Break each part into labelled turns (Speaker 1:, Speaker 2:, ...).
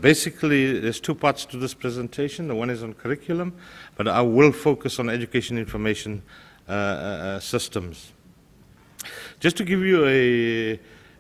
Speaker 1: Basically, there's two parts to this presentation. The one is on curriculum, but I will focus on education information systems. Just to give you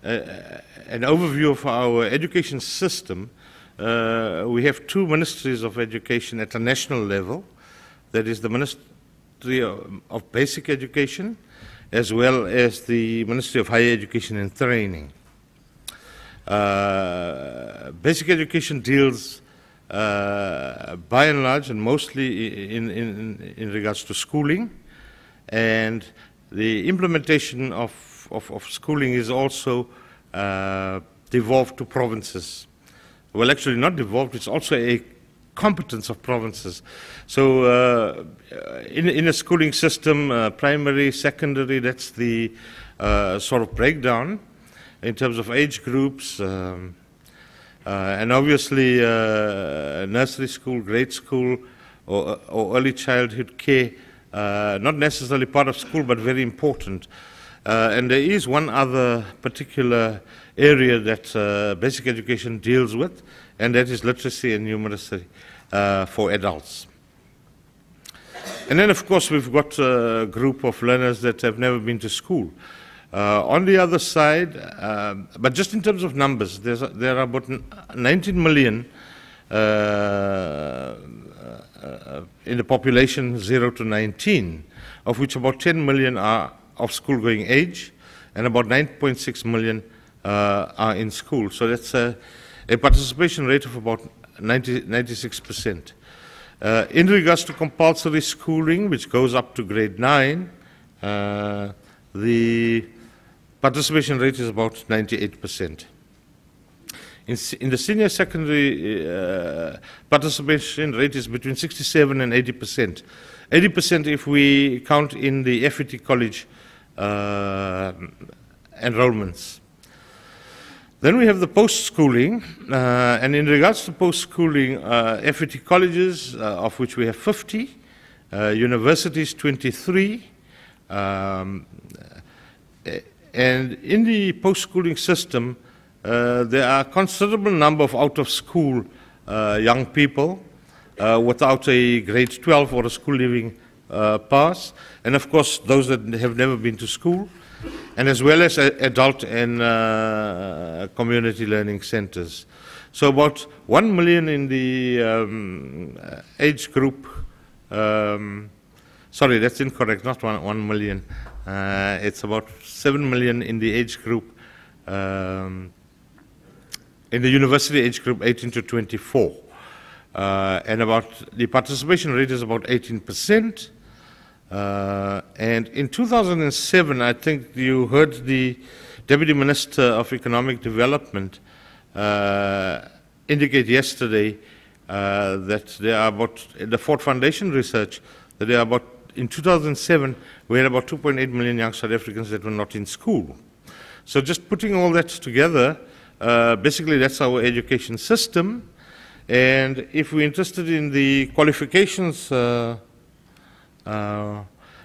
Speaker 1: an overview of our education system, we have two ministries of education at a national level. That is the Ministry of Basic Education, as well as the Ministry of Higher Education and Training. Basic education deals, by and large, and mostly in regards to schooling, and the implementation of schooling is also devolved to provinces. Well, actually not devolved, it's also a competence of provinces. So in a schooling system, primary, secondary, that's the sort of breakdown in terms of age groups, and obviously nursery school, grade school, or early childhood care, not necessarily part of school, but very important. And there is one other particular area that basic education deals with, and that is literacy and numeracy for adults. And then, of course, we've got a group of learners that have never been to school. On the other side, but just in terms of numbers, there are about 19 million in the population 0 to 19, of which about 10 million are of school-going age, and about 9.6 million are in school. So that's a participation rate of about 96%. In regards to compulsory schooling, which goes up to grade 9, the participation rate is about 98%. In the senior secondary, participation rate is between 67 and 80%. 80% if we count in the FET college enrollments. Then we have the post-schooling, and in regards to post-schooling, FET colleges, of which we have 50, universities 23, and in the post-schooling system, there are a considerable number of out-of-school young people without a grade 12 or a school-leaving pass, and of course those that have never been to school, and as well as adult and community learning centers. So about 1 million in the age group, sorry, that's incorrect, not 1 million. It's about 7 million in the age group, in the university age group 18 to 24. And about the participation rate is about 18%. And in 2007, I think you heard the Deputy Minister of Economic Development indicate yesterday that there are about, the Ford Foundation research, that there are about, in 2007, we had about 2.8 million young South Africans that were not in school. So just putting all that together, basically that's our education system. And if we're interested in the qualifications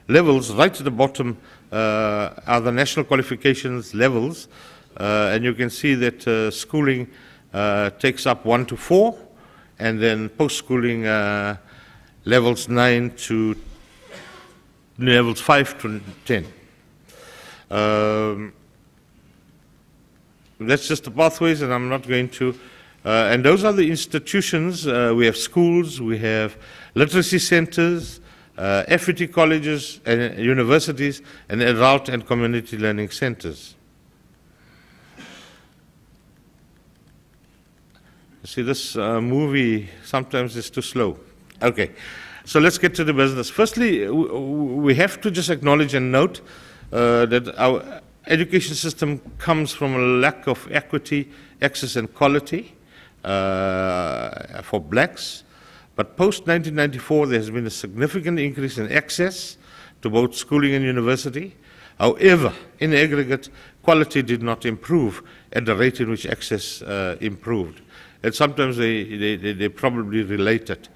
Speaker 1: levels, right at the bottom are the national qualifications levels. And you can see that schooling takes up 1 to 4, and then post-schooling levels 9 to levels 5 to 10. That's just the pathways, and I'm not going to. And those are the institutions. We have schools, we have literacy centers, FET colleges and universities, and adult and community learning centers. See, this movie sometimes is too slow. Okay, so let's get to the business. Firstly, we have to just acknowledge and note that our education system comes from a lack of equity, access, and quality for blacks. But post-1994, there has been a significant increase in access to both schooling and university. However, in aggregate, quality did not improve at the rate in which access improved. And sometimes they probably related.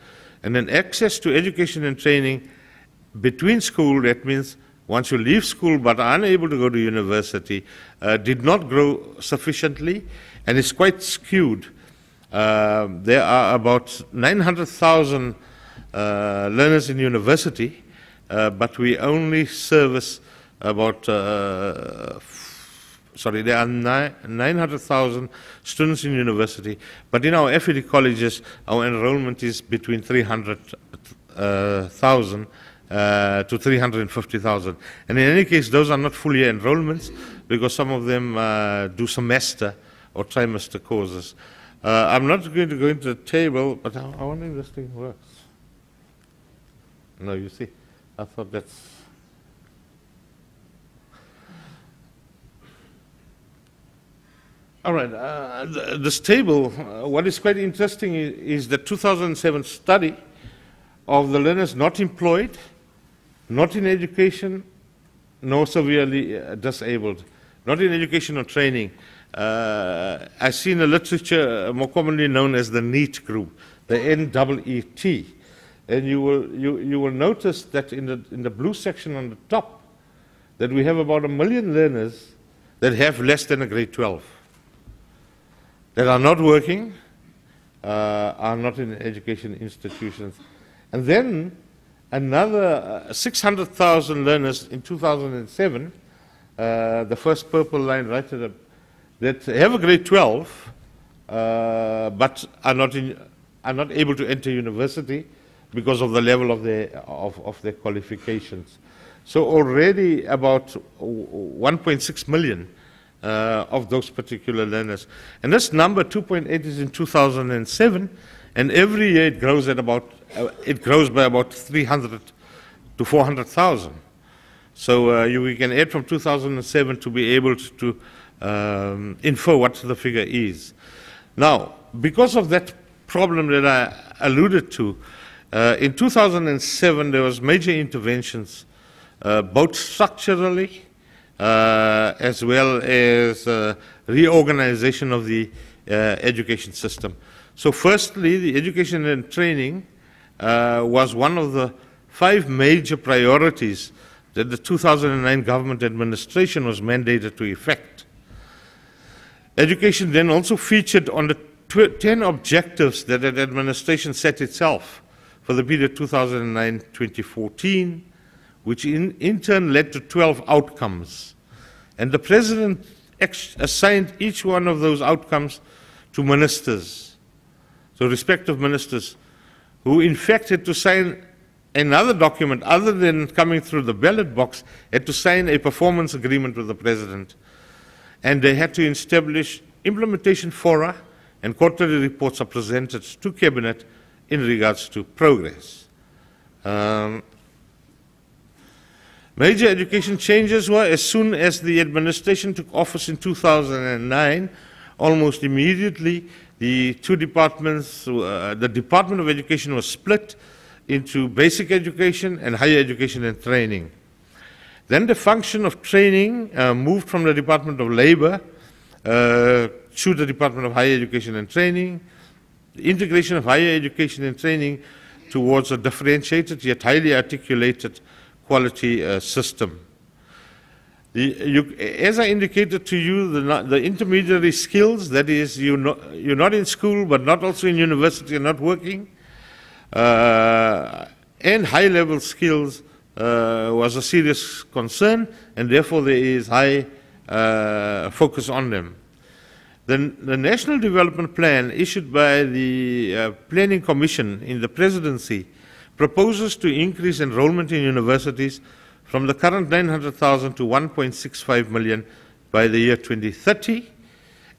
Speaker 1: And then access to education and training between school, that means once you leave school but are unable to go to university, did not grow sufficiently and is quite skewed There are about 900,000 learners in university, but we only service about, there are 900,000 students in university, but in our FED colleges, our enrollment is between 300,000 to 350,000. And in any case, those are not full year enrollments because some of them do semester or trimester courses. I'm not going to go into the table, but I wonder if this thing works. No, you see, I thought that's... All right, this table, what is quite interesting is the 2007 study of the learners not employed, not in education, nor severely disabled, not in education or training. I see in the literature more commonly known as the NEET group, the NEET. And you will notice that in the blue section on the top, that we have about 1 million learners that have less than a grade 12. That are not working, are not in education institutions. And then another 600,000 learners in 2007, the first purple line right at the, that have a grade 12, but are not able to enter university because of the level of their qualifications. So already about 1.6 million of those particular learners. And this number, 2.8, is in 2007, and every year it grows at about, it grows by about 300 to 400,000. So we can add from 2007 to be able to infer what the figure is. Now, because of that problem that I alluded to, in 2007 there was major interventions, both structurally as well as reorganization of the education system. So firstly, the education and training was one of the 5 major priorities that the 2009 government administration was mandated to effect. Education then also featured on the 10 objectives that the administration set itself for the period 2009-2014, which in turn led to 12 outcomes. And the President assigned each one of those outcomes to ministers, so respective ministers, who in fact had to sign another document other than coming through the ballot box, had to sign a performance agreement with the President. And they had to establish implementation fora, and quarterly reports are presented to Cabinet in regards to progress. Major education changes were, as soon as the administration took office in 2009, almost immediately the two departments, the Department of Education was split into basic education and higher education and training. Then the function of training moved from the Department of Labor to the Department of Higher Education and Training. The integration of higher education and training towards a differentiated yet highly articulated quality system. As I indicated to you, the intermediary skills, that is, you're not in school but not also in university and not working, and high-level skills was a serious concern, and therefore there is high focus on them. The National Development Plan issued by the Planning Commission in the Presidency proposes to increase enrollment in universities from the current 900,000 to 1.65 million by the year 2030,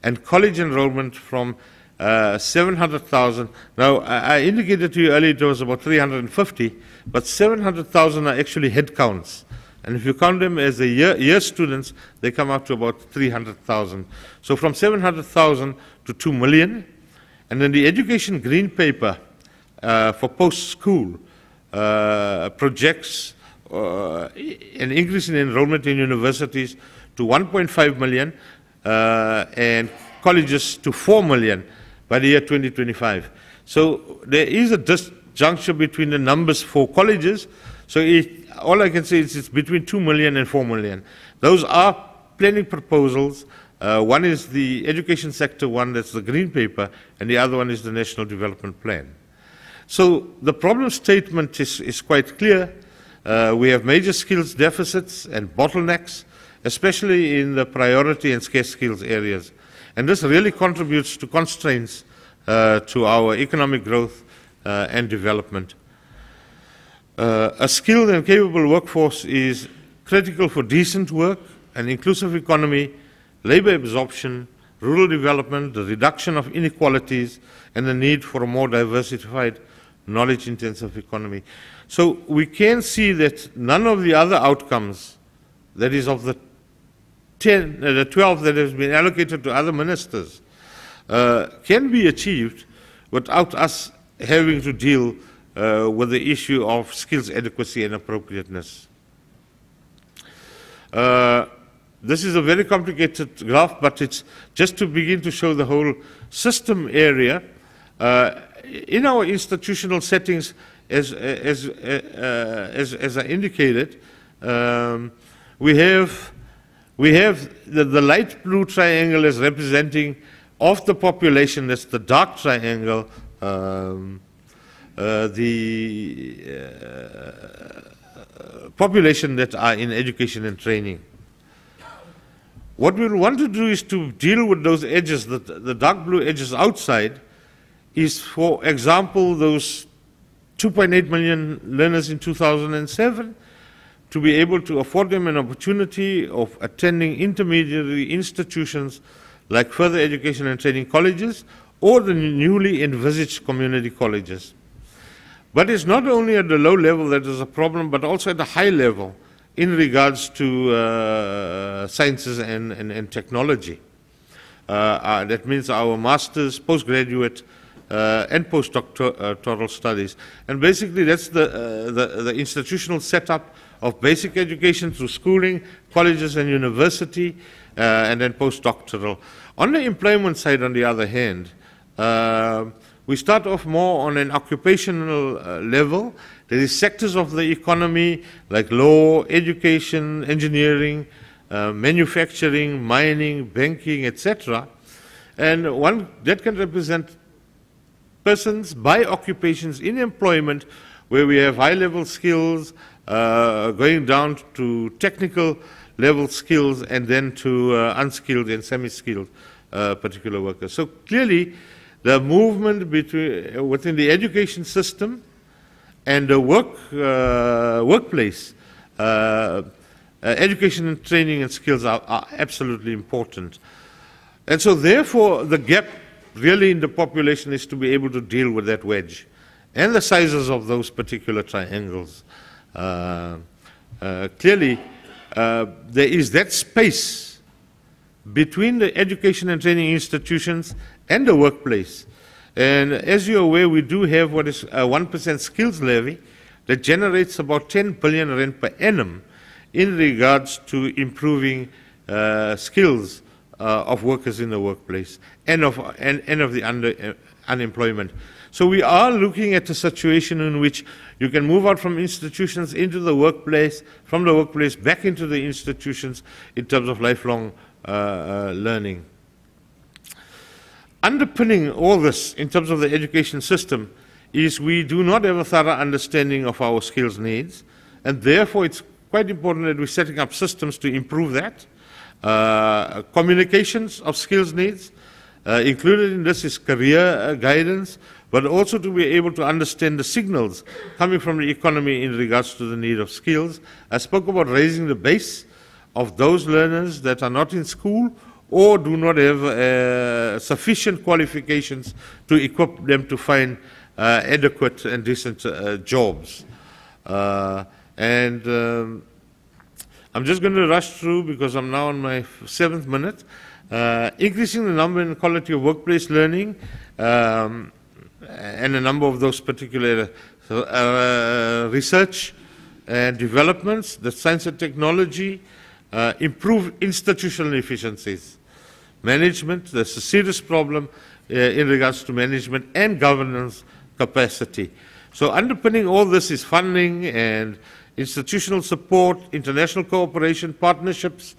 Speaker 1: and college enrollment from 700,000. Now, I indicated to you earlier it was about 350, but 700,000 are actually head counts. And if you count them as the year students, they come up to about 300,000. So from 700,000 to 2 million. And then the Education Green Paper for post-school projects an increase in enrollment in universities to 1.5 million and colleges to 4 million by the year 2025. So there is a disjuncture between the numbers for colleges. So all I can say is it's between 2 million and 4 million. Those are planning proposals One is the education sector one, that's the green paper, and the other one is the National Development Plan. So the problem statement is quite clear. We have major skills deficits and bottlenecks, especially in the priority and scarce skills areas. And this really contributes to constraints to our economic growth and development. A skilled and capable workforce is critical for decent work, an inclusive economy, labor absorption, rural development, the reduction of inequalities, and the need for a more diversified, knowledge-intensive economy. So we can see that none of the other outcomes, that is of the 12 that has been allocated to other ministers, can be achieved without us having to deal with the issue of skills adequacy and appropriateness. This is a very complicated graph, but it's just to begin to show the whole system area. In our institutional settings, as I indicated, we have the light blue triangle as representing of the population, that's the dark triangle, population that are in education and training. What we want to do is to deal with those edges, the dark blue edges outside, is, for example, those 2.8 million learners in 2007, to be able to afford them an opportunity of attending intermediary institutions like further education and training colleges or the newly envisaged community colleges. But it's not only at the low level that is a problem, but also at the high level in regards to sciences and technology. That means our master's, postgraduate, and postdoctoral studies. And basically that's the institutional setup of basic education through schooling, colleges and university, and then postdoctoral. On the employment side, on the other hand, we start off more on an occupational level. There is sectors of the economy like law, education, engineering, manufacturing, mining, banking, etc. And one that can represent persons by occupations in employment where we have high-level skills going down to technical level skills and then to unskilled and semi-skilled particular workers. So clearly the movement within the education system and the workplace, education and training and skills are absolutely important. And so therefore the gap really in the population is to be able to deal with that wedge and the sizes of those particular triangles. Clearly, there is that space between the education and training institutions and the workplace. And as you're aware, we do have what is a 1% skills levy that generates about 10 billion rand per annum in regards to improving skills of workers in the workplace and of the unemployment. So we are looking at a situation in which you can move out from institutions into the workplace, from the workplace back into the institutions in terms of lifelong learning. Underpinning all this in terms of the education system is we do not have a thorough understanding of our skills needs, and therefore it's quite important that we're setting up systems to improve that. Communications of skills needs, included in this is career guidance, but also to be able to understand the signals coming from the economy in regards to the need of skills. I spoke about raising the base of those learners that are not in school or do not have sufficient qualifications to equip them to find adequate and decent jobs. I'm just going to rush through because I'm now on my 7th minute. Increasing the number and quality of workplace learning and a number of those particular research and developments, the science and technology, improve institutional efficiencies. Management, there's a serious problem in regards to management and governance capacity. So underpinning all this is funding and institutional support, international cooperation, partnerships,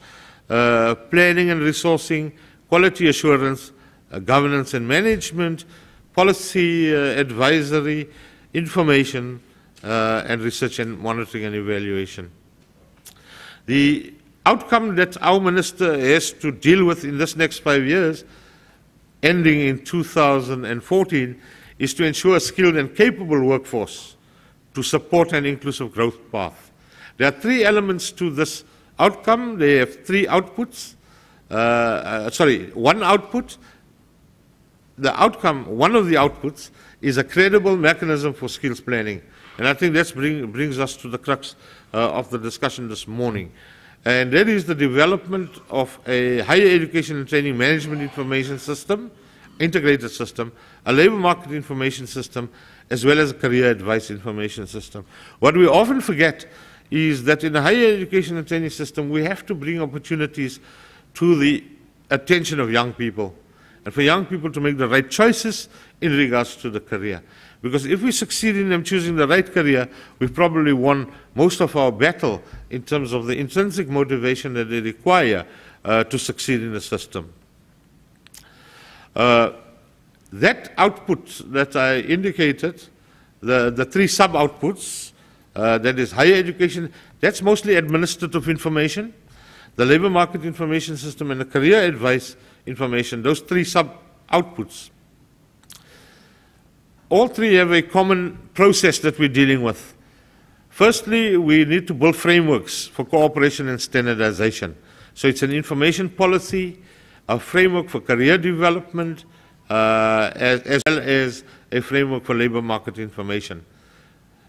Speaker 1: planning and resourcing, quality assurance, governance and management, policy advisory, information, and research and monitoring and evaluation. The outcome that our minister has to deal with in this next 5 years, ending in 2014, is to ensure a skilled and capable workforce to support an inclusive growth path. There are 3 elements to this outcome. They have 3 outputs. One output. The outcome, one of the outputs, is a credible mechanism for skills planning. And I think that brings us to the crux of the discussion this morning. And that is the development of a higher education and training management information system, integrated system, a labor market information system, as well as a career advice information system. What we often forget is that in the higher education and training system, we have to bring opportunities to the attention of young people, and for young people to make the right choices in regards to the career. Because if we succeed in them choosing the right career, we've probably won most of our battle in terms of the intrinsic motivation that they require to succeed in the system. That output that I indicated, the 3 sub-outputs, that is higher education, that's mostly administrative information, the labor market information system, and the career advice information, those 3 sub-outputs. All 3 have a common process that we're dealing with. Firstly, we need to build frameworks for cooperation and standardization. So it's an information policy, a framework for career development, as well as a framework for labor market information.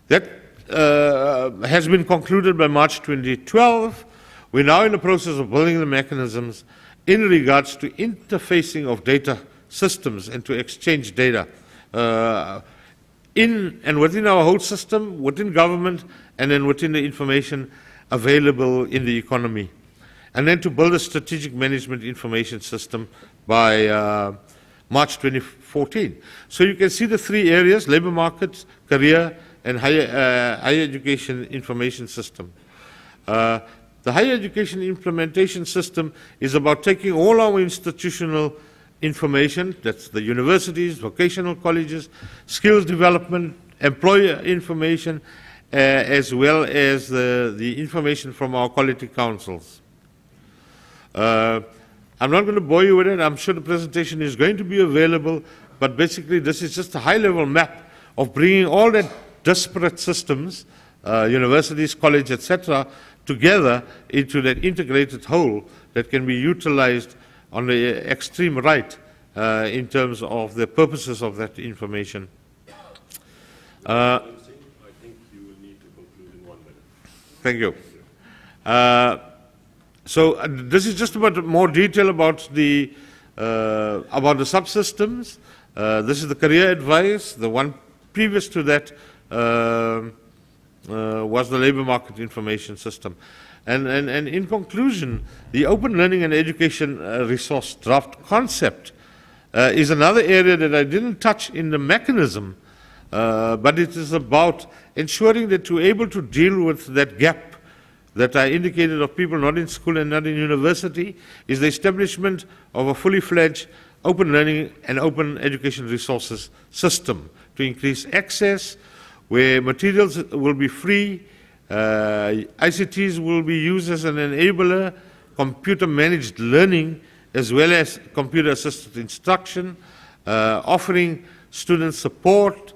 Speaker 1: That has been concluded by March 2012. We're now in the process of building the mechanisms in regards to interfacing of data systems and to exchange data in and within our whole system, within government, and then within the information available in the economy. And then to build a strategic management information system by March 2014. So you can see the 3 areas: labor markets, career, and higher education information system. The higher education implementation system is about taking all our institutional information, that's the universities, vocational colleges, skills development, employer information, as well as the information from our quality councils. I'm not going to bore you with it. I'm sure the presentation is going to be available, but basically this is just a high-level map of bringing all that disparate systems, universities, college, etc., together into that integrated whole that can be utilized on the extreme right in terms of the purposes of that information.
Speaker 2: I think you will need to conclude in 1 minute.
Speaker 1: Thank you. So this is just about more detail about the subsystems. This is the career advice. The one previous to that was the labor market information system. And in conclusion, the open learning and education resource draft concept is another area that I didn't touch in the mechanism, but it is about ensuring that we're able to deal with that gap that I indicated of people not in school and not in university, is the establishment of a fully fledged open learning and open education resources system to increase access, where materials will be free, ICTs will be used as an enabler, computer-managed learning, as well as computer-assisted instruction, offering students support,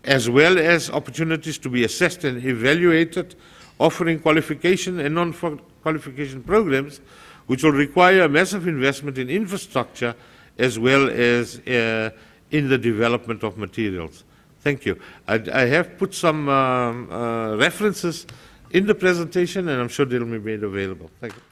Speaker 1: as well as opportunities to be assessed and evaluated, offering qualification and non-qualification programs, which will require a massive investment in infrastructure, as well as in the development of materials. Thank you. I have put some references in the presentation, and I'm sure they'll be made available. Thank you.